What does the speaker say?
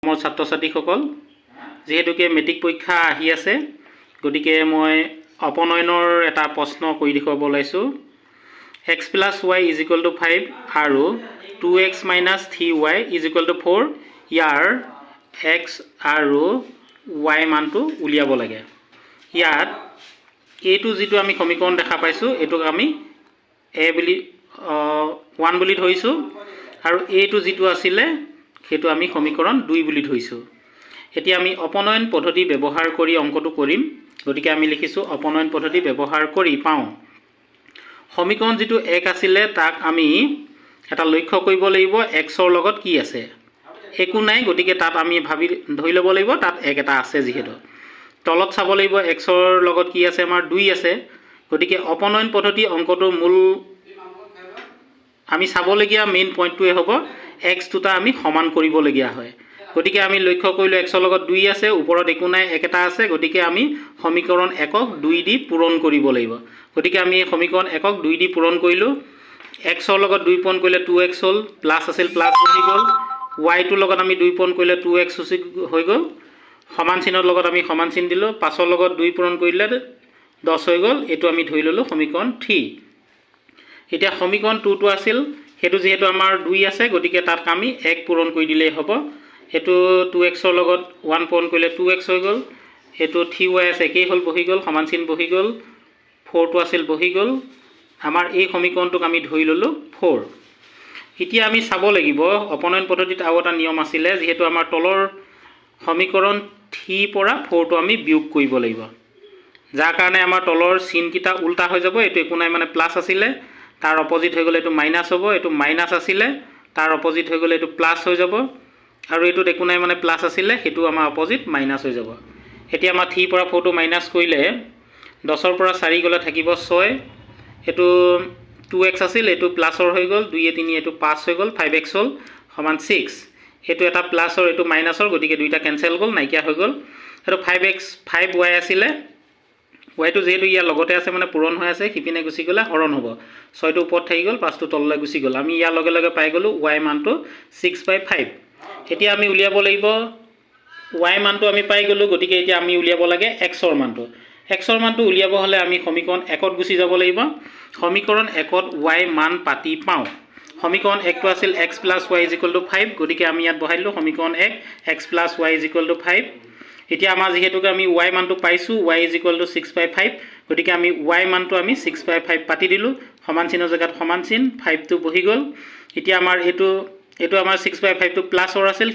মোৰ ছাত্ৰ ছাত্ৰীসকল যেহেতুকে মেট্ৰিক পৰীক্ষা আহি আছে গতিকে মই অপনয়নৰ এটা প্ৰশ্ন কৰি দেখুৱাব ওলাইছো x + y = 5 আৰু 2x - 3y = 4 ইয়াৰ x আৰু y মানটো উলিয়াব লাগে ইয়াত এইটো যেটো আমি সমীকৰণ দেখা পাইছো এটোক আমি a বুলি 1 বুলি ধৰিছো আৰু এইটো যেটো আছিল হেতু আমি সমীকৰণ 2 বুলি ধৰিছো এতিয়া আমি অপনয়ন পদ্ধতি ব্যৱহাৰ কৰি অংকটো কৰিম গতিকে আমি লিখিছো অপনয়ন পদ্ধতি ব্যৱহাৰ কৰি পাও সমীকৰণ যেটো 1 আছিল তাক আমি এটা লক্ষ্য কৰিব লাগিব x ৰ লগত কি আছে একো নাই গতিকে তাত আমি ভাবি ধৰি লব লাগিব তাত 1 এটা আছে যেহেতু তলত চাব লাগিব x ৰ লগত কি আছে আমাৰ 2 আছে গতিকে অপনয়ন পদ্ধতি অংকটো মূল আমি চাবলগীয়া মেইন পইণ্টটোৱে হ'ব x দুটা আমি সমান কৰিবলগীয়া হয় গতিকে আমি লক্ষ্য কৰিলো x ৰ লগত 2 আছে ওপৰত একো নাই 1 এটা আছে গতিকে আমি সমীকৰণ 1ক 2 দি পূৰণ কৰিব লাগিব গতিকে আমি এই সমীকৰণ 1ক 2 দি পূৰণ কৰিলো x ৰ লগত 2 পূৰণ কৰিলে 2x হ'ল প্লাস আছিল প্লাস হৈ গ'ল y টোৰ লগত আমি 2 পূৰণ কৰিলে 2x হৈ গ'ল সমান চিনৰ লগত আমি সমান চিন দিলো 5 ৰ লগত 2 পূৰণ কৰিলে 10 হৈ গ'ল এটো আমি ধৰি ললো সমীকৰণ 3 এতিয়া সমীকৰণ 2 টো আছিল হেতু যেহেতু আমাৰ 2 আছে গতিকে তাত আমি 1 পূৰণ কৰি দিলেই হ'ব হেতু 2x ৰ লগত 1 পূৰণ কৰিলে 2x হৈ গ'ল হেতু 3y আছে একেই হ'ল বহি গ'ল সমান চিন বহি গ'ল 4 টো আছিল বহি গ'ল আমাৰ এই সমীকৰণটোক আমি ধৰি ললো 4 এতিয়া আমি চাব লাগিব অপনয়ন পদ্ধতিত আৰু এটা নিয়ম আছিল যেহেতু আমাৰ তলৰ সমীকৰণ 3 পৰা 4 টো আমি বিয়োগ কৰিব লাগিব যাৰ কাৰণে আমাৰ তলৰ চিন কিটা উল্টা হৈ যাব এটো একো নাই মানে প্লাস আছিল তাৰ অপোজিট হৈ গলে এটো মাইনাস হ'ব এটো মাইনাস আছিল তাৰ অপোজিট হৈ গলে এটো প্লাস হৈ যাব আৰু এটোত একো নাই মানে প্লাস আছিল হেতু আমাৰ অপোজিট মাইনাস হৈ যাব এতিয়া আমাৰ 3 পৰা 4 টো মাইনাস কৰিলে 10 ৰ পৰা 4 গলে থাকিব 6 এটো 2x আছিল এটো প্লাসৰ হৈ গল 2 3 এটো 5 হৈ গল 5x হ'ল সমান 6 এটো এটা প্লাসৰ এটো মাইনাসৰ গতিকে দুইটা কেনসেল গল নাইকিয়া হৈ গল এটো 5x 5y আছিল y টো যেহেতু ইয়াৰ লগতে আছে মানে পূৰণ হৈ আছে কিপিনে গুছি গলে হৰণ হ'ব 6 টো ওপৰত থাকি গল 5 টো তললৈ গুছি গল আমি ইয়াৰ লগে লগে পাই গলো y মানটো 6/5 এতিয়া আমি উলিয়াব লাগিব y মানটো আমি পাই গলো গতিকে এতিয়া আমি উলিয়াব লাগে x ৰ মানটো x ৰ মানটো উলিয়াব হলে আমি সমীকৰণ 1ত গুছি যাব লাগিব সমীকৰণ 1ত y মান পাতি পাও সমীকৰণ 1 টো আছিল x + y = 5 গতিকে আমি ইয়াত বহাইলো সমীকৰণ 1 x + y = 5 এতিয়া আমাৰ যেহেতুকে আমি y মানটো পাইছো y = 6/5 গতিকে আমি y মানটো আমি 6/5 পাতি দিলো সমান চিনৰ জায়গাত সমান চিন 5 টো বহি গল এতিয়া আমাৰ এটো আমাৰ 6/5 টো প্লাসৰ আছিল